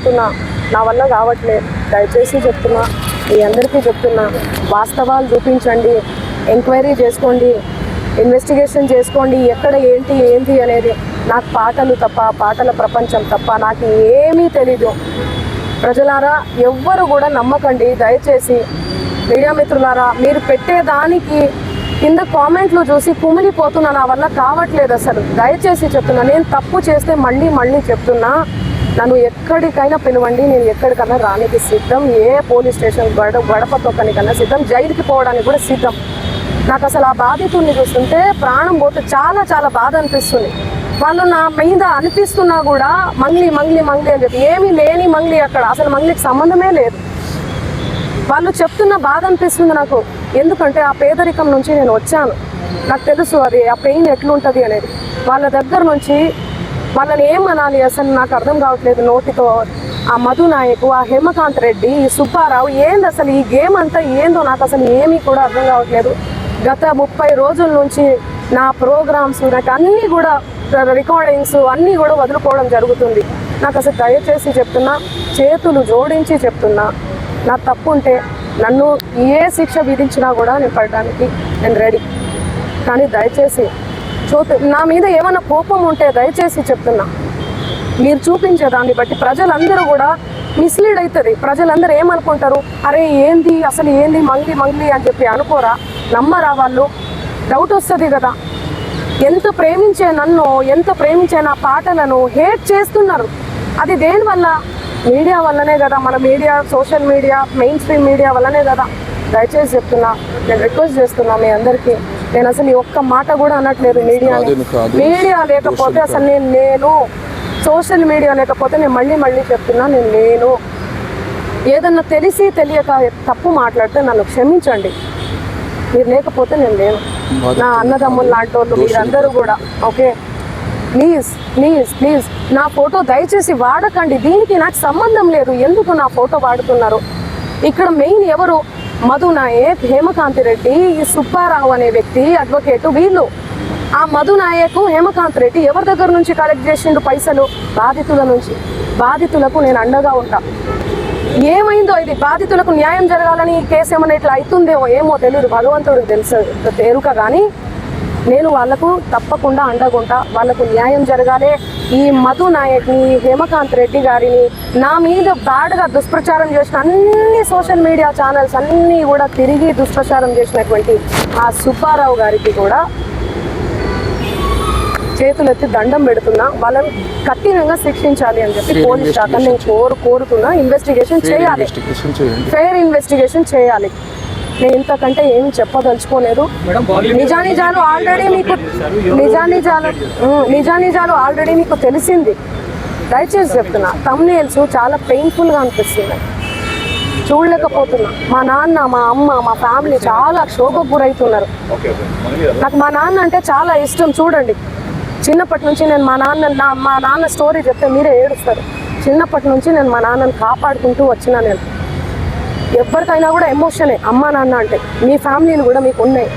చెప్తున్నా, నా వల్ల కావట్లేదు. దయచేసి చెప్తున్నా, మీ అందరికీ చెప్తున్నా, వాస్తవాలు చూపించండి, ఎంక్వైరీ చేసుకోండి, ఇన్వెస్టిగేషన్ చేసుకోండి, ఎక్కడ ఏంటి అనేది. నాకు పాటలు తప్ప, పాటల ప్రపంచం తప్ప నాకు ఏమీ తెలీదు. ప్రజలారా ఎవ్వరు కూడా నమ్మకండి దయచేసి. మీడియా మిత్రులారా, మీరు పెట్టేదానికి కింద కామెంట్లు చూసి కుమిలిపోతున్నా, నా వల్ల కావట్లేదు అసలు. దయచేసి చెప్తున్నా, నేను తప్పు చేస్తే మళ్ళీ చెప్తున్నా, నన్ను ఎక్కడికైనా పిలవండి, నేను ఎక్కడికైనా రానికి సిద్ధం. ఏ పోలీస్ స్టేషన్ గడప తొక్కనికన్నా సిద్ధం, జైలుకి పోవడానికి కూడా సిద్ధం. నాకు అసలు ఆ బాధితుల్ని చూస్తుంటే ప్రాణం పోతే చాలా బాధ అనిపిస్తుంది. వాళ్ళు నా మీద అనిపిస్తున్నా కూడా మంగ్లీ అని చెప్పి, ఏమీ లేని మంగ్లీ అక్కడ, అసలు మంగ్లీకి సంబంధమే లేదు. వాళ్ళు చెప్తున్న బాధ అనిపిస్తుంది నాకు. ఎందుకంటే ఆ పేదరికం నుంచి నేను వచ్చాను, నాకు తెలుసు అది ఆ పెయిన్ ఎట్లుంటుంది అనేది. వాళ్ళ దగ్గర నుంచి వాళ్ళని ఏమనాలి అసలు నాకు అర్థం కావట్లేదు నోటితో. ఆ మధు నాయకు, ఆ హేమకాంత్ రెడ్డి, ఈ సుబ్బారావు, ఏంది అసలు ఈ గేమ్ అంతా ఏందో నాకు అసలు ఏమీ కూడా అర్థం కావట్లేదు. గత 30 రోజుల నుంచి నా ప్రోగ్రామ్స్, నాకు అన్నీ కూడా రికార్డింగ్స్ అన్నీ కూడా వదులుకోవడం జరుగుతుంది. నాకు అసలు దయచేసి చెప్తున్నా, చేతులు జోడించి చెప్తున్నా, నా తప్పు ఉంటే నన్ను ఏ శిక్ష విధించినా కూడా నేను పడడానికి నేను రెడీ. కానీ దయచేసి నా మీద ఏమైనా కోపం ఉంటే దయచేసి చెప్తున్నా, మీరు చూపించే దాన్ని బట్టి ప్రజలందరూ కూడా మిస్లీడ్ అవుతుంది. ప్రజలందరూ ఏమనుకుంటారు, అరే ఏంది అసలు ఏంది మంగ్లీ అని చెప్పి అనుకోరా, నమ్మరా వాళ్ళు? డౌట్ వస్తుంది కదా. ఎంత ప్రేమించే నన్ను, ఎంత ప్రేమించే నా పాటలను హేట్ చేస్తున్నారు. అది దేనివల్ల? మీడియా వల్లనే కదా. మన media, social media, main stream media వల్లనే కదా. దయచేసి చెప్తున్నా, నేను రిక్వెస్ట్ చేస్తున్నా మీ అందరికీ. నేను అసలు ఈ ఒక్క మాట కూడా అనట్లేదు. మీడియా లేకపోతే అసలు నేను సోషల్ మీడియా లేకపోతే నేను మళ్ళీ చెప్తున్నా, నేను లేను. ఏదన్నా తెలిసి తెలియక తప్పు మాట్లాడితే నన్ను క్షమించండి. మీరు లేకపోతే నేను లేను. నా అన్నదమ్ములు లాంటి వాళ్ళు మీరందరూ కూడా ఓకే. ప్లీజ్ నా ఫోటో దయచేసి వాడకండి. దీనికి నాకు సంబంధం లేదు. ఎందుకు నా ఫోటో వాడుతున్నారు? ఇక్కడ మెయిన్ ఎవరు? మధు నాయక్, హేమకాంత్ రెడ్డి, ఈ సుబ్బారావు అనే వ్యక్తి, అడ్వకేటు, వీళ్ళు. ఆ మధు నాయక్, హేమకాంత్ రెడ్డి ఎవరి దగ్గర నుంచి కలెక్ట్ చేసిండు పైసలు? బాధితుల నుంచి. బాధితులకు నేను అండగా ఉంటా. ఏమైందో ఇది, బాధితులకు న్యాయం జరగాలని ఈ కేసు ఏమైనా ఇట్లా అవుతుందేమో ఏమో తెలియదు, భగవంతుడికి తెలుసు తేరుక. కానీ నేను వాళ్లకు తప్పకుండా అండగుంటా. వాళ్లకు న్యాయం జరగాలి. ఈ మధు నాయక్ని, హేమకాంత్ రెడ్డి గారిని, నా మీద బ్యాడ్గా దుష్ప్రచారం చేసిన అన్ని సోషల్ మీడియా ఛానల్స్ అన్నీ కూడా తిరిగి దుష్ప్రచారం చేసినటువంటి ఆ సుబ్బారావు గారికి కూడా చేతులెత్తి దండం పెడుతున్నా. వాళ్ళని కఠినంగా శిక్షించాలి అని చెప్పి పోలీస్ శాఖ నేను కోరుతున్నా. ఇన్వెస్టిగేషన్ చేయాలి, ఫెయిర్ ఇన్వెస్టిగేషన్ చేయాలి. నేను ఇంతకంటే ఏమి చెప్పదలుచుకోలేదు. నిజానిజాలు ఆల్రెడీ మీకు తెలిసింది. దయచేసి చెప్తున్నా, థంబ్నెయిల్స్ చాలా పెయిన్ఫుల్గా అనిపిస్తుంది, చూడలేకపోతున్నా. మా నాన్న, మా అమ్మ, మా ఫ్యామిలీ చాలా క్షోభకు గురవుతున్నారు. నాకు మా నాన్న అంటే చాలా ఇష్టం. చూడండి, చిన్నప్పటి నుంచి నేను మా నాన్న స్టోరీ చెప్తే మీరే ఏడుస్తారు. చిన్నప్పటి నుంచి నేను మా నాన్నని కాపాడుకుంటూ వచ్చినా. నేను ఎవరికైనా కూడా ఎమోషనే అమ్మ నాన్న అంటే. మీ ఫ్యామిలీలు కూడా మీకు ఉన్నాయి.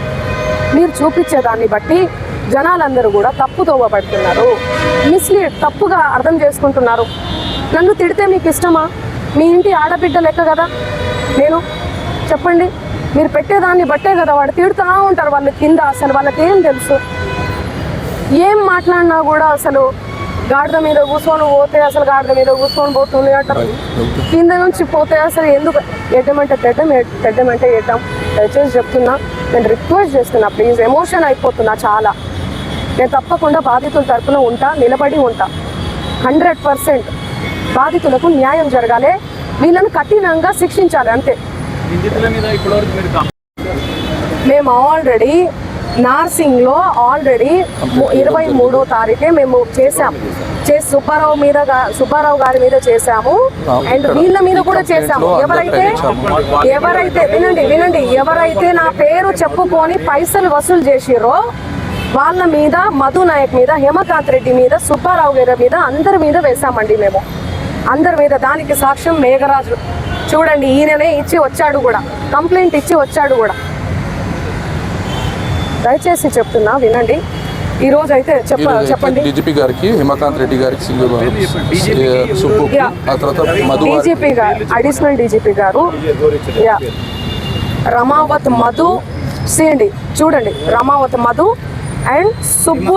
మీరు చూపించేదాన్ని బట్టి జనాలందరూ కూడా తప్పుదోవ పడుతున్నారు, మిస్లీడ్, తప్పుగా అర్థం చేసుకుంటున్నారు. నన్ను తిడితే మీకు ఇష్టమా? మీ ఇంటి ఆడబిడ్డ లెక్క కదా నేను. చెప్పండి, మీరు పెట్టేదాన్ని బట్టే కదా వాడు తిడుతూ ఉంటారు. వాళ్ళ కింద అసలు వాళ్ళకి ఏం తెలుసు? ఏం మాట్లాడినా కూడా అసలు గాడిద మీద కూర్చొని పోతే అసలు గాడిద మీద కూర్చొని పోతుంది అంటారు. కింద నుంచి పోతే అసలు ఎందుకు ఎడ్డమంటే తెడ్డమంటే ఎడ్డాం. దయచేసి చెప్తున్నా, నేను రిక్వెస్ట్ చేస్తున్నా, ప్లీజ్. ఎమోషన్ అయిపోతున్నా చాలా. నేను తప్పకుండా బాధితుల తరఫున ఉంటా, నిలబడి ఉంటా. 100% బాధితులకు న్యాయం జరగాలి, వీళ్ళని కఠినంగా శిక్షించాలి, అంతే. మేము ఆల్రెడీ నార్సింగ్లో 23వ తారీఖే మేము చేసాము. సుబ్బారావు గారి మీద చేసాము, అండ్ వీళ్ళ మీద కూడా చేసాము. ఎవరైతే వినండి, ఎవరైతే నా పేరు చెప్పుకొని పైసలు వసూలు చేసిరో వాళ్ళ మీద, మధు నాయక్ మీద, హేమకాంత్ రెడ్డి మీద, సుబ్బారావు గారి మీద, అందరి మీద వేసామండి మేము. అందరి మీద. దానికి సాక్ష్యం మేఘరాజు. చూడండి, ఈయననే ఇచ్చి వచ్చాడు కూడా, కంప్లైంట్ ఇచ్చి వచ్చాడు కూడా. దయచేసి చెప్తున్నా, వినండి. ఈ రోజు అయితే చెప్పండి. డీజీపీ గారికి, హిమకాంత్ రెడ్డి గారికి, సుబ్బుకి, ఆ తర్వాత మధు డీజీపీ గారు, అడిషనల్ డీజీపీ గారు, రమావత్ మధు, చేయండి చూడండి, రమావత్ మధు అండ్ సుబ్బు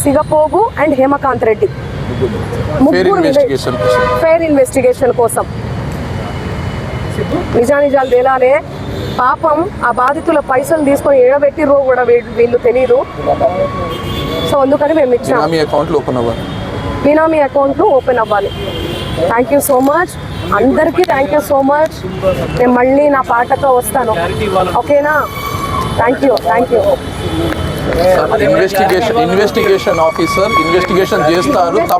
సిగపోగు అండ్ హేమకాంత్ రెడ్డి, ముగ్గురు ఫెయిర్ ఇన్వెస్టిగేషన్ కోసం నిజానిజాలు తేలాలే. పాపం ఆ బాధితుల పైసలు తీసుకొని ఏడబెట్టిరో కూడా వీళ్ళు తెలియదు. సో అందుకని మేము ఇచ్చాము, బినామీ అకౌంట్లు ఓపెన్ అవ్వాలి. థ్యాంక్ యూ సో మచ్ అందరికీ, థ్యాంక్ యూ సో మచ్. నేను మళ్ళీ నా పాటతో వస్తాను, ఓకేనా? Thank you. Investigation officer investigation చేస్తారు.